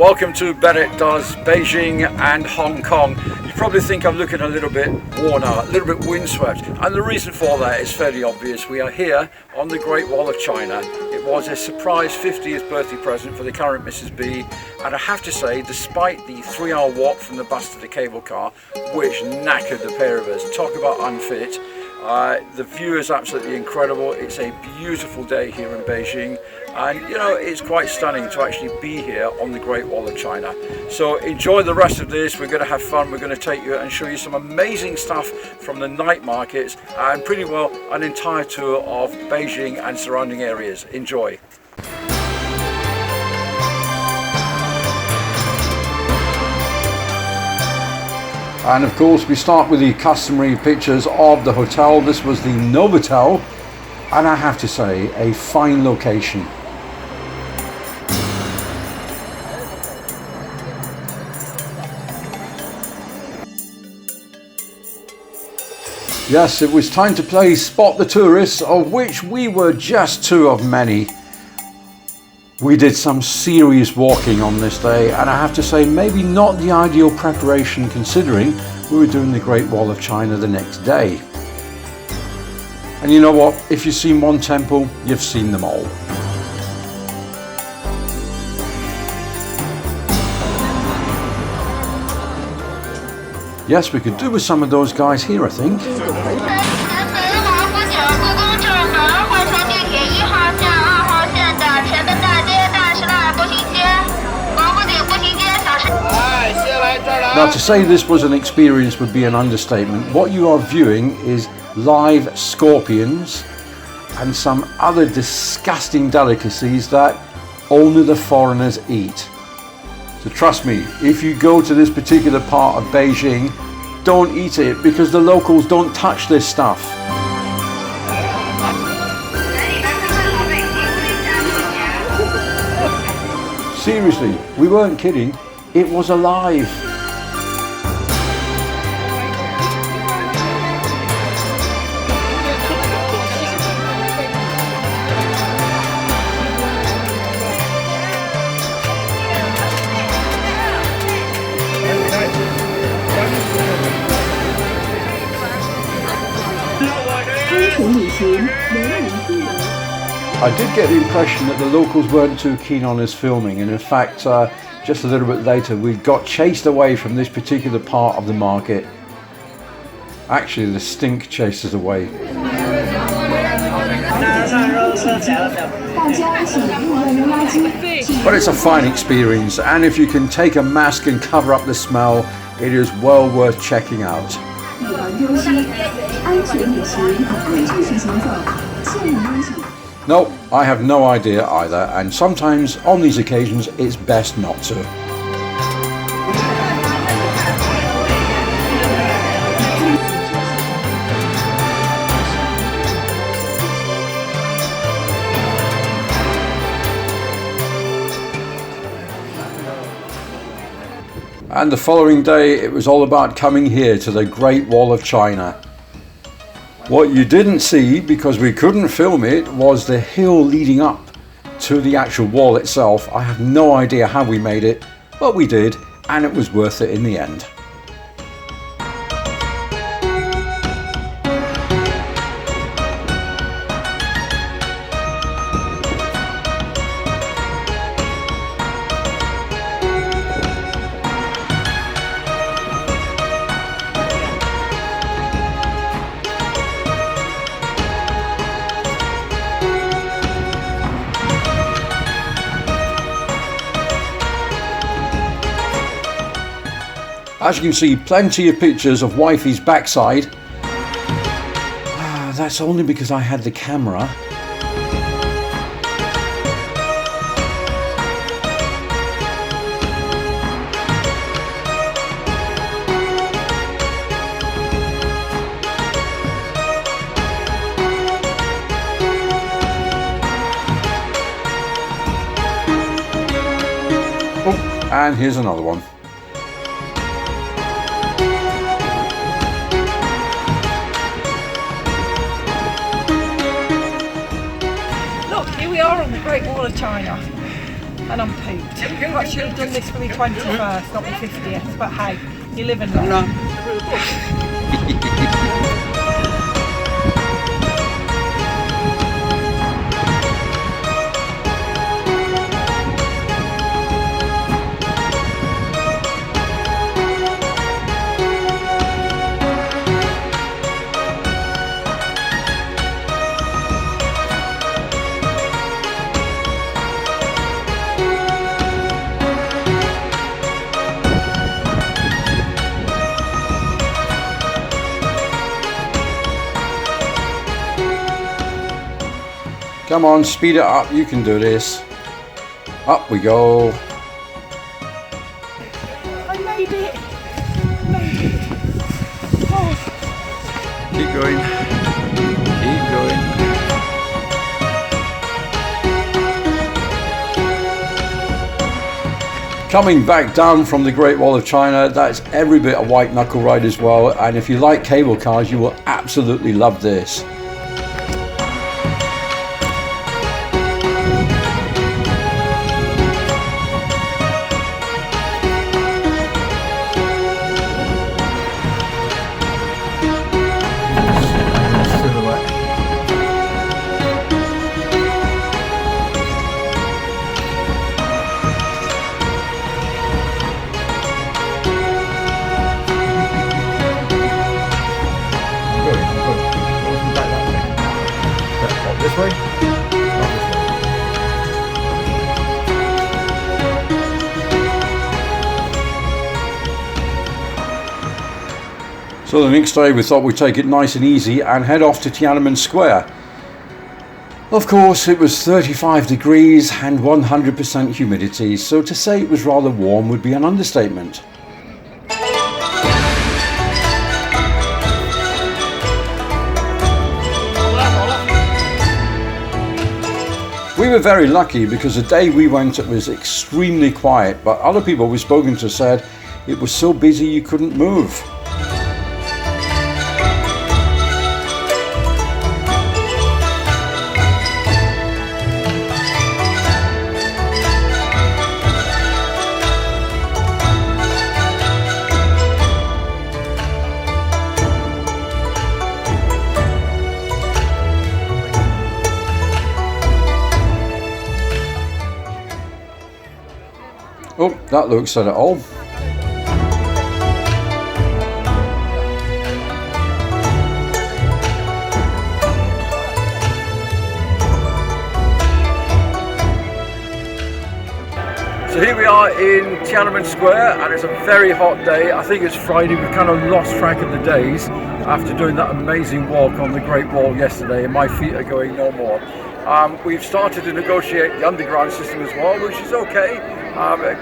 Welcome to Bennett does Beijing and Hong Kong. You probably think I'm looking a little bit worn out, a little bit windswept, and the reason for that is fairly obvious. We are here on the Great Wall of China. It was a surprise 50th birthday present for the current Mrs. B, and I have to say, despite the 3-hour walk from the bus to the cable car, which knackered the pair of us, talk about unfit, the view is absolutely incredible. It's a beautiful day here in Beijing, and you know, it's quite stunning to actually be here on the Great Wall of China. So enjoy the rest of this. We're going to have fun. We're going to take you and show you some amazing stuff from the night markets and pretty well an entire tour of Beijing and surrounding areas. Enjoy. And of course we start with the customary pictures of the hotel. This was the Novotel, and I have to say, a fine location. Yes, it was time to play Spot the Tourists, of which we were just two of many. We did some serious walking on this day, and I have to say, maybe not the ideal preparation considering we were doing the Great Wall of China the next day. And you know what? If you've seen one temple, you've seen them all. Yes, we could do with some of those guys here, I think. Now, to say this was an experience would be an understatement. What you are viewing is live scorpions and some other disgusting delicacies that only the foreigners eat. So trust me, if you go to this particular part of Beijing, don't eat it because the locals don't touch this stuff. Seriously, we weren't kidding, it was alive. I did get the impression that the locals weren't too keen on us filming, and in fact just a little bit later we got chased away from this particular part of the market. Actually, the stink chased us away. But it's a fine experience, and if you can take a mask and cover up the smell, it is well worth checking out. No, I have no idea either, and sometimes on these occasions it's best not to. And the following day it was all about coming here to the Great Wall of China. What you didn't see, because we couldn't film it, was the hill leading up to the actual wall itself. I have no idea how we made it, but we did, and it was worth it in the end. As you can see, plenty of pictures of wifey's backside. That's only because I had the camera. Oh, and here's another one. Great Wall of China. and I'm pooped. I should have done this for my 21st, not my 50th, but hey, you live and learn. Come on, speed it up, you can do this. Up we go. I made it. Oh. Keep going. Keep going. Coming back down from the Great Wall of China, that's every bit a white knuckle ride as well, and if you like cable cars you will absolutely love this. This way? So the next day we thought we'd take it nice and easy and head off to Tiananmen Square. Of course it was 35 degrees and 100% humidity, so to say it was rather warm would be an understatement. We were very lucky because the day we went it was extremely quiet, but other people we've spoken to said it was so busy you couldn't move. Oh, that looks at it all. So here we are in Tiananmen Square and it's a very hot day. I think it's Friday. We've kind of lost track of the days after doing that amazing walk on the Great Wall yesterday, and my feet are going no more. We've started to negotiate the underground system as well, which is okay.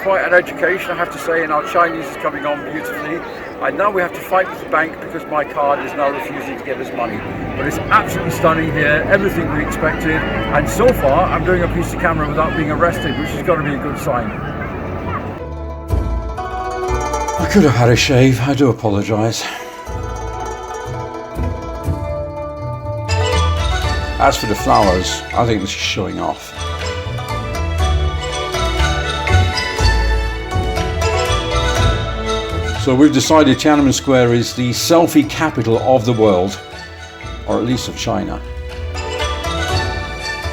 Quite an education, I have to say, and our Chinese is coming on beautifully. And now we have to fight with the bank because my card is now refusing to give us money. But it's absolutely stunning here, everything we expected. And so far, I'm doing a piece of camera without being arrested, which is going to be a good sign. I could have had a shave, I do apologise. As for the flowers, I think this is showing off. So we've decided Tiananmen Square is the selfie capital of the world, or at least of China.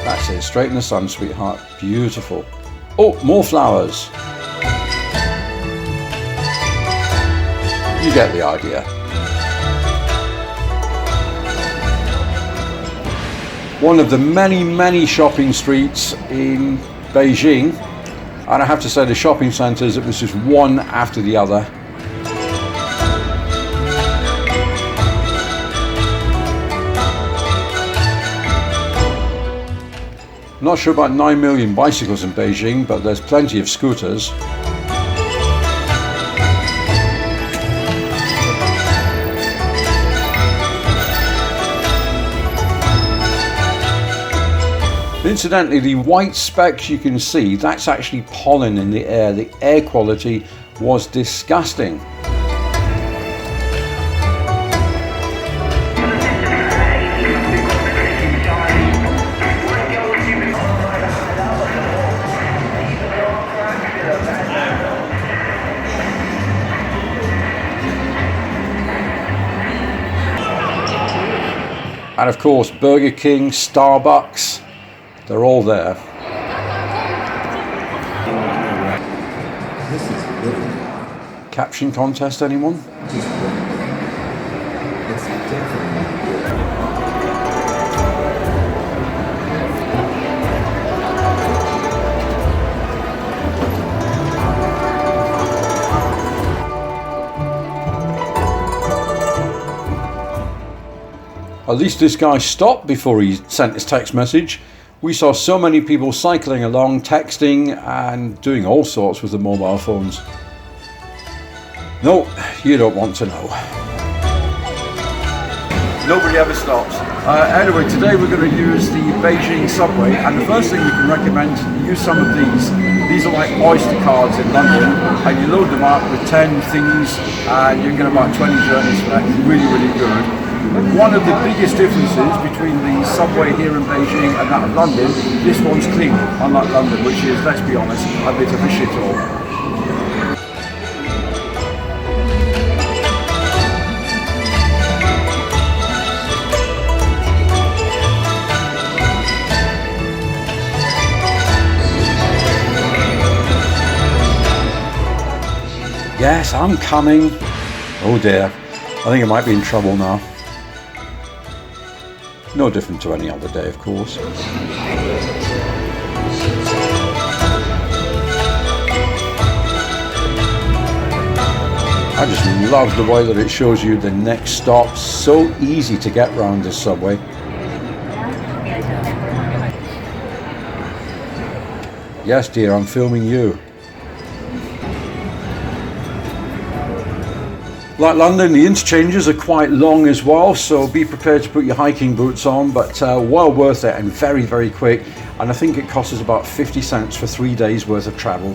That's it, straight in the sun, sweetheart. Beautiful. Oh, more flowers. You get the idea. One of the many shopping streets in Beijing, and I have to say the shopping centres, it was just one after the other. Not sure about 9 million bicycles in Beijing, but there's plenty of scooters. Incidentally, the white specks you can see, that's actually pollen in the air. The air quality was disgusting. And of course, Burger King, Starbucks, they're all there. Caption contest, anyone? At least this guy stopped before he sent his text message. We saw so many people cycling along, texting and doing all sorts with the mobile phones. No, you don't want to know. Nobody ever stops. Anyway, today we're going to use the Beijing subway, and the first thing we can recommend, use some of these. These are like Oyster cards in London, and you load them up with 10 things and you can get about 20 journeys for that. Really, really good. One of the biggest differences between the subway here in Beijing and that of London, this one's clean, unlike London, which is, let's be honest, a bit of a shithole. Yes, I'm coming. Oh dear, I think I might be in trouble now. No different to any other day, of course. I just love the way that it shows you the next stop. So easy to get round this subway. Yes, dear, I'm filming you. Like London, the interchanges are quite long as well, so be prepared to put your hiking boots on, but well worth it and very, very quick. And I think it costs us about 50 cents for 3 days worth of travel.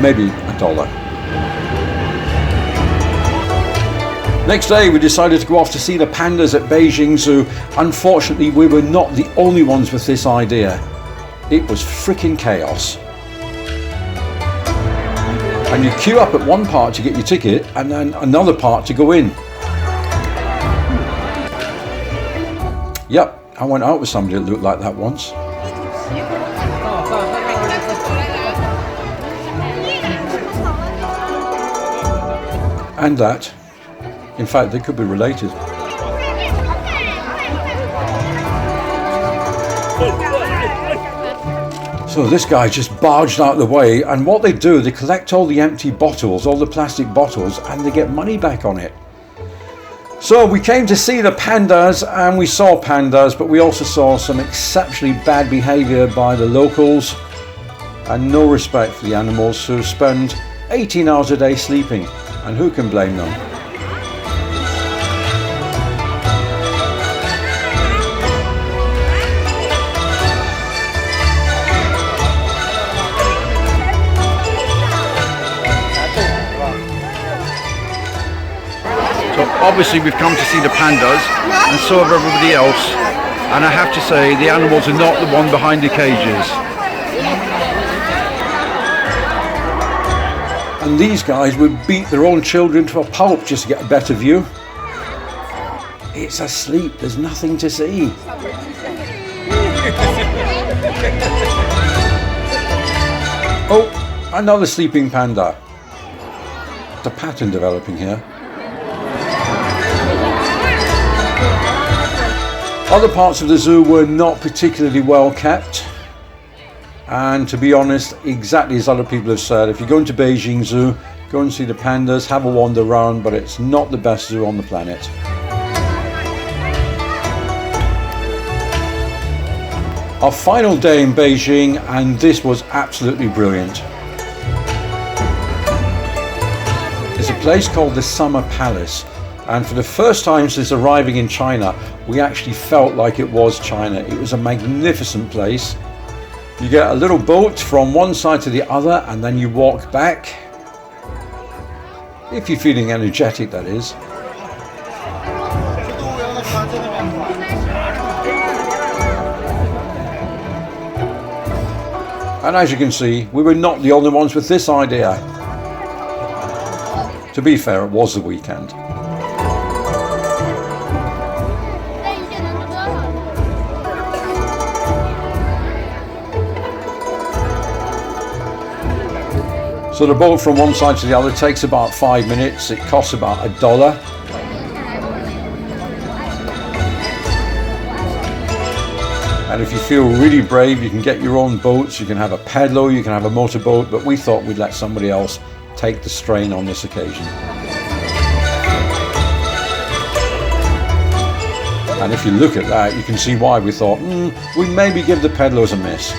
Maybe $1. Next day, we decided to go off to see the pandas at Beijing Zoo. Unfortunately, we were not the only ones with this idea. It was freaking chaos. And you queue up at one part to get your ticket and then another part to go in. Yep, I went out with somebody that looked like that once. And that. In fact, they could be related. So this guy just barged out of the way, and what they do, they collect all the empty bottles, all the plastic bottles, and they get money back on it. So we came to see the pandas, and we saw pandas, but we also saw some exceptionally bad behaviour by the locals and no respect for the animals who spend 18 hours a day sleeping, and who can blame them? So obviously we've come to see the pandas, and so have everybody else, and I have to say the animals are not the one behind the cages. And these guys would beat their own children to a pulp just to get a better view. It's asleep, there's nothing to see. Oh, another sleeping panda. There's a pattern developing here. Other parts of the zoo were not particularly well kept, and to be honest, exactly as other people have said, if you're going to Beijing Zoo, go and see the pandas, have a wander around, but it's not the best zoo on the planet. Our final day in Beijing, and this was absolutely brilliant. It's a place called the Summer Palace. And for the first time since arriving in China, we actually felt like it was China. It was a magnificent place. You get a little boat from one side to the other, and then you walk back. If you're feeling energetic, that is. And as you can see, we were not the only ones with this idea. To be fair, it was the weekend. So the boat from one side to the other takes about 5 minutes. It costs about $1. And if you feel really brave, you can get your own boats. You can have a paddler, you can have a motorboat, but we thought we'd let somebody else take the strain on this occasion. And if you look at that, you can see why we thought, we maybe give the pedalers a miss.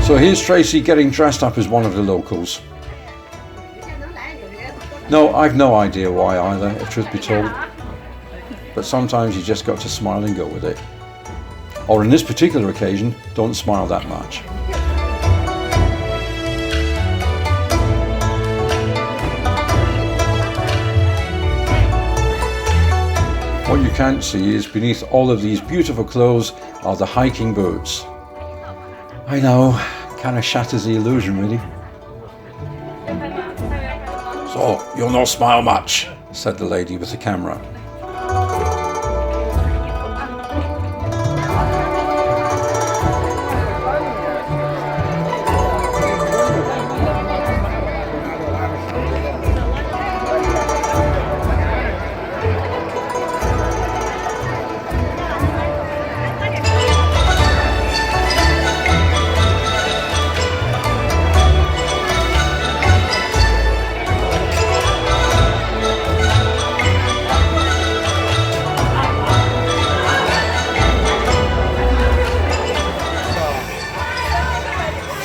So here's Tracy getting dressed up as one of the locals. No, I've no idea why either, if truth be told. But sometimes you just got to smile and go with it. Or in this particular occasion, don't smile that much. What you can't see is beneath all of these beautiful clothes are the hiking boots. I know, kind of shatters the illusion really. So, you'll not smile much, said the lady with the camera.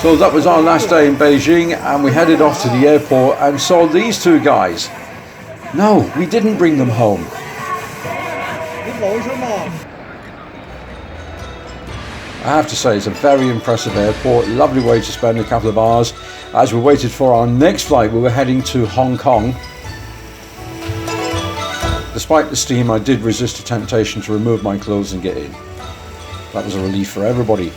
So that was our last day in Beijing, and we headed off to the airport and saw these two guys. No, we didn't bring them home. I have to say, it's a very impressive airport, lovely way to spend a couple of hours. As we waited for our next flight, we were heading to Hong Kong. Despite the steam, I did resist the temptation to remove my clothes and get in. That was a relief for everybody.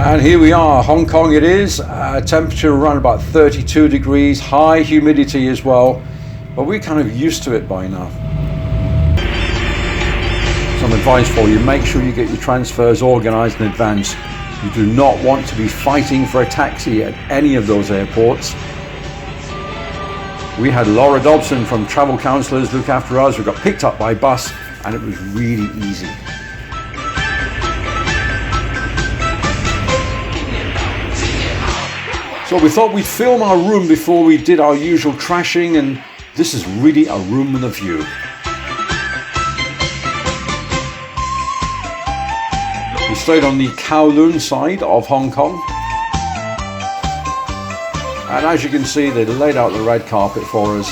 And here we are, Hong Kong it is, temperature around about 32 degrees, high humidity as well, but we're kind of used to it by now. Some advice for you, make sure you get your transfers organised in advance. You do not want to be fighting for a taxi at any of those airports. We had Laura Dobson from Travel Counsellors look after us. We got picked up by bus and it was really easy. So we thought we'd film our room before we did our usual trashing, and this is really a room with a view. We stayed on the Kowloon side of Hong Kong. And as you can see, they laid out the red carpet for us.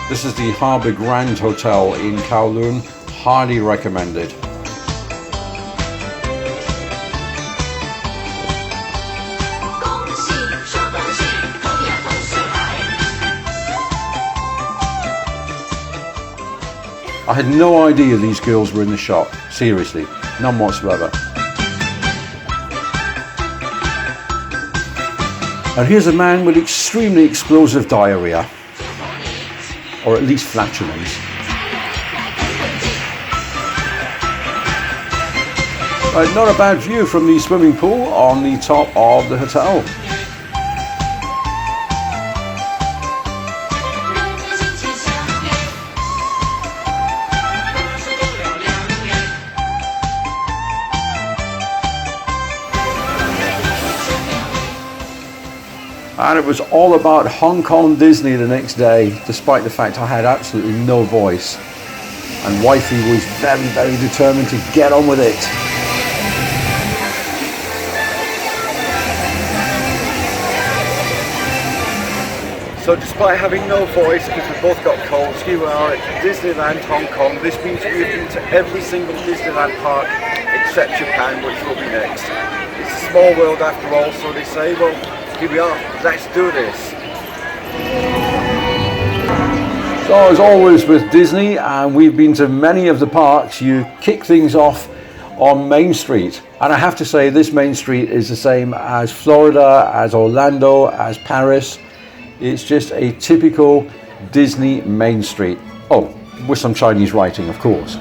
This is the Harbour Grand Hotel in Kowloon, highly recommended. I had no idea these girls were in the shop, seriously, none whatsoever. And here's a man with extremely explosive diarrhea, or at least flatulence. Not a bad view from the swimming pool on the top of the hotel. And it was all about Hong Kong Disney the next day, despite the fact I had absolutely no voice. And wifey was very, very determined to get on with it. So despite having no voice, because we both got colds, here we are at Disneyland Hong Kong. This means we've been to every single Disneyland park except Japan, which will be next. It's a small world after all, so they say. Well, here we are, let's do this. So as always with Disney, and we've been to many of the parks, you kick things off on Main Street. And I have to say this Main Street is the same as Florida, as Orlando, as Paris. It's just a typical Disney Main Street. Oh, with some Chinese writing, of course.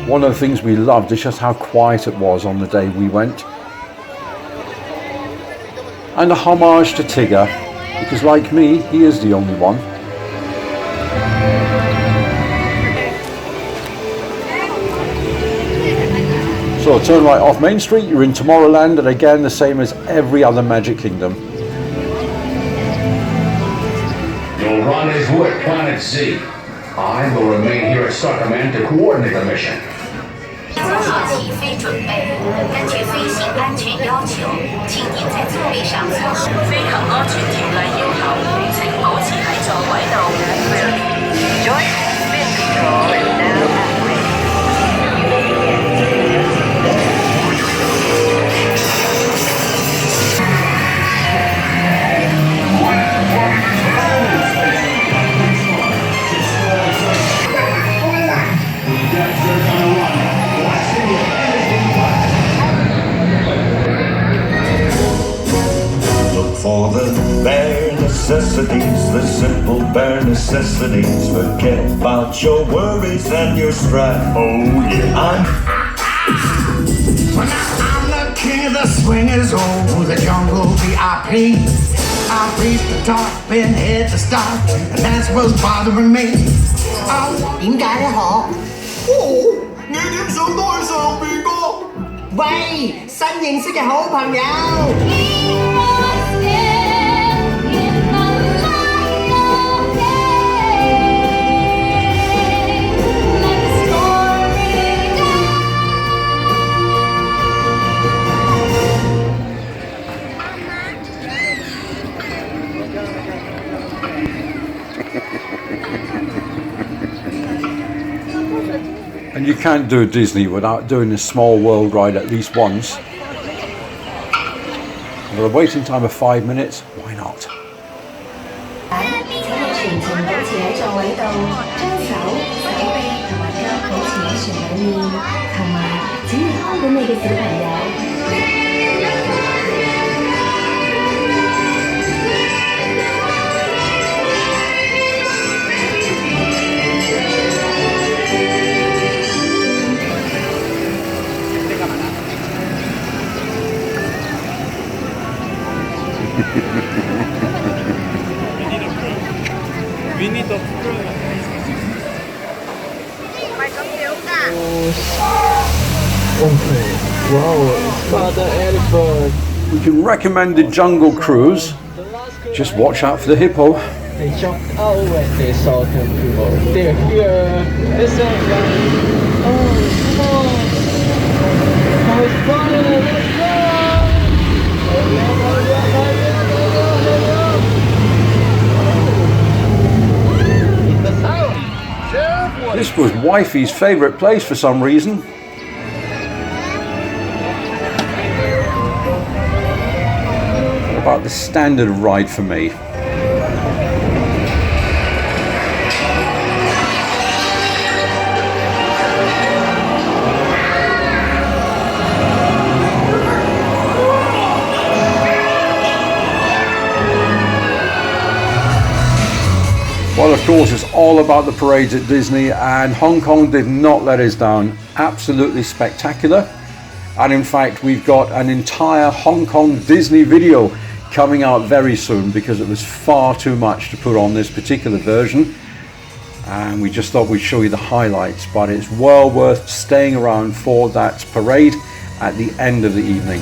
One of the things we loved is just how quiet it was on the day we went. And a homage to Tigger, because like me, he is the only one. So turn right off Main Street, you're in Tomorrowland, and again the same as every other Magic Kingdom. You'll run his work Planet Z. I will remain here at Sacramento to coordinate the mission. 起飞准备，根据飞行安全要求，请您在座位上坐实飞行安全條例要求，請保持喺座位度。Joystick spin control is now active. For the bare necessities, the simple bare necessities. Forget about your worries and your strife. Oh yeah, I'm the king of the swingers, oh the jungle VIP. I reach the top and head to start, and that's what's bothering me. 點解咧？可？你點想都去上邊個？喂，新認識嘅好朋友。And you can't do Disney without doing a small world ride at least once. With a waiting time of 5 minutes, why not? 請你全程保持喺座位度，將手、手臂同埋腳保持喺船裡面，同埋請你看管你嘅小朋友。We need to Wow, father elephant. We can recommend the Jungle Cruise. Just watch out for the hippo. They jumped out when they saw the people. They're here. Listen, guys. Oh, come on. Oh, it's fun. Let's go. This was wifey's favourite place for some reason. What about the standard ride for me? Well, of course, it's all about the parades at Disney, and Hong Kong did not let us down. Absolutely spectacular. And in fact, we've got an entire Hong Kong Disney video coming out very soon because it was far too much to put on this particular version. and we just thought we'd show you the highlights, but it's well worth staying around for that parade at the end of the evening.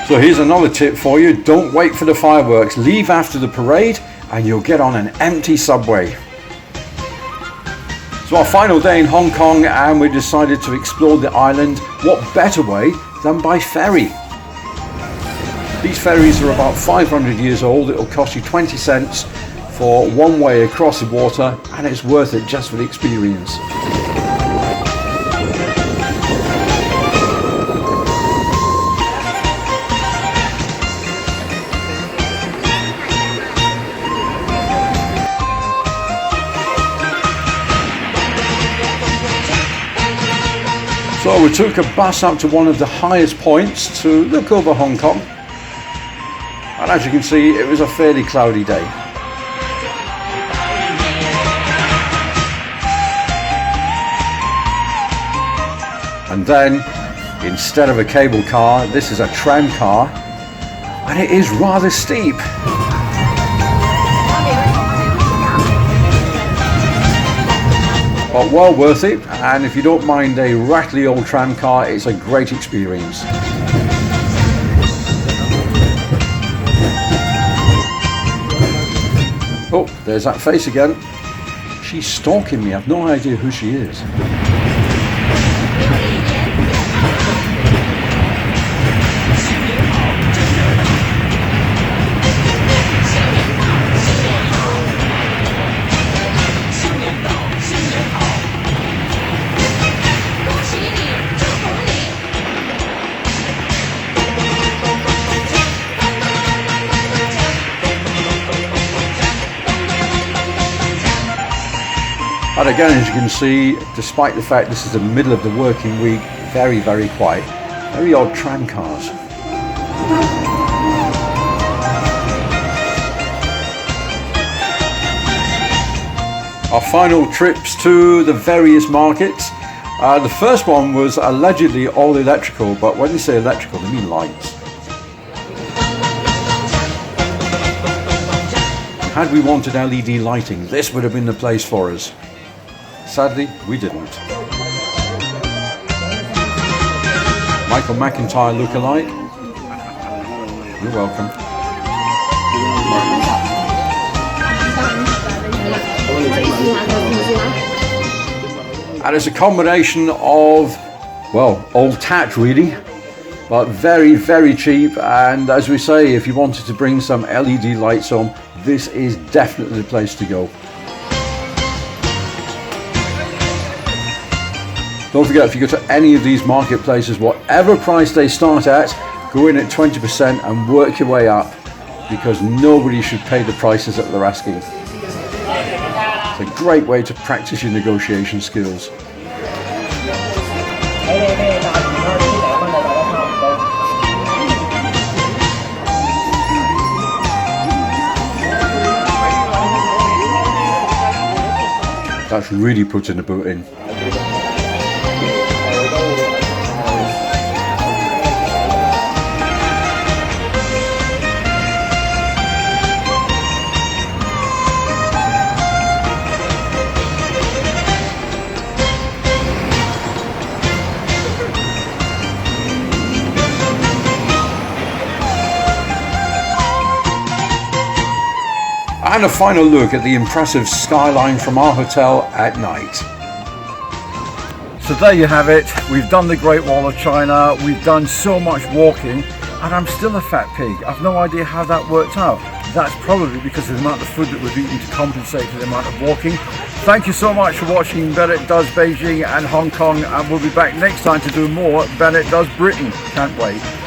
So here's another tip for you: don't wait for the fireworks, leave after the parade and you'll get on an empty subway. So our final day in Hong Kong, and we decided to explore the island. What better way than by ferry? These ferries are about 500 years old. It'll cost you 20 cents for one way across the water, and it's worth it just for the experience. So we took a bus up to one of the highest points to look over Hong Kong, and as you can see, it was a fairly cloudy day. And then, instead of a cable car, this is a tram car, and it is rather steep. But well worth it, and if you don't mind a rattly old tram car, it's a great experience. Oh, there's that face again. She's stalking me, I've no idea who she is. And again, as you can see, despite the fact this is the middle of the working week, very, very quiet. Very odd tram cars. Our final trips to the various markets. The first one was allegedly all electrical, but when they say electrical, they mean lights. Had we wanted LED lighting, this would have been the place for us. Sadly, we didn't. Michael McIntyre look-alike. You're welcome. And it's a combination of, well, old tat really, but very, very cheap. And as we say, if you wanted to bring some LED lights on, this is definitely the place to go. Don't forget, if you go to any of these marketplaces, whatever price they start at, go in at 20% and work your way up, because nobody should pay the prices that they're asking. It's a great way to practice your negotiation skills. That's really putting the boot in. And a final look at the impressive skyline from our hotel at night. So there you have it. We've done the Great Wall of China. We've done so much walking, and I'm still a fat pig. I've no idea how that worked out. That's probably because of the amount of food that we've eaten to compensate for the amount of walking. Thank you so much for watching Bennett Does Beijing and Hong Kong, and we'll be back next time to do more Bennett Does Britain. Can't wait.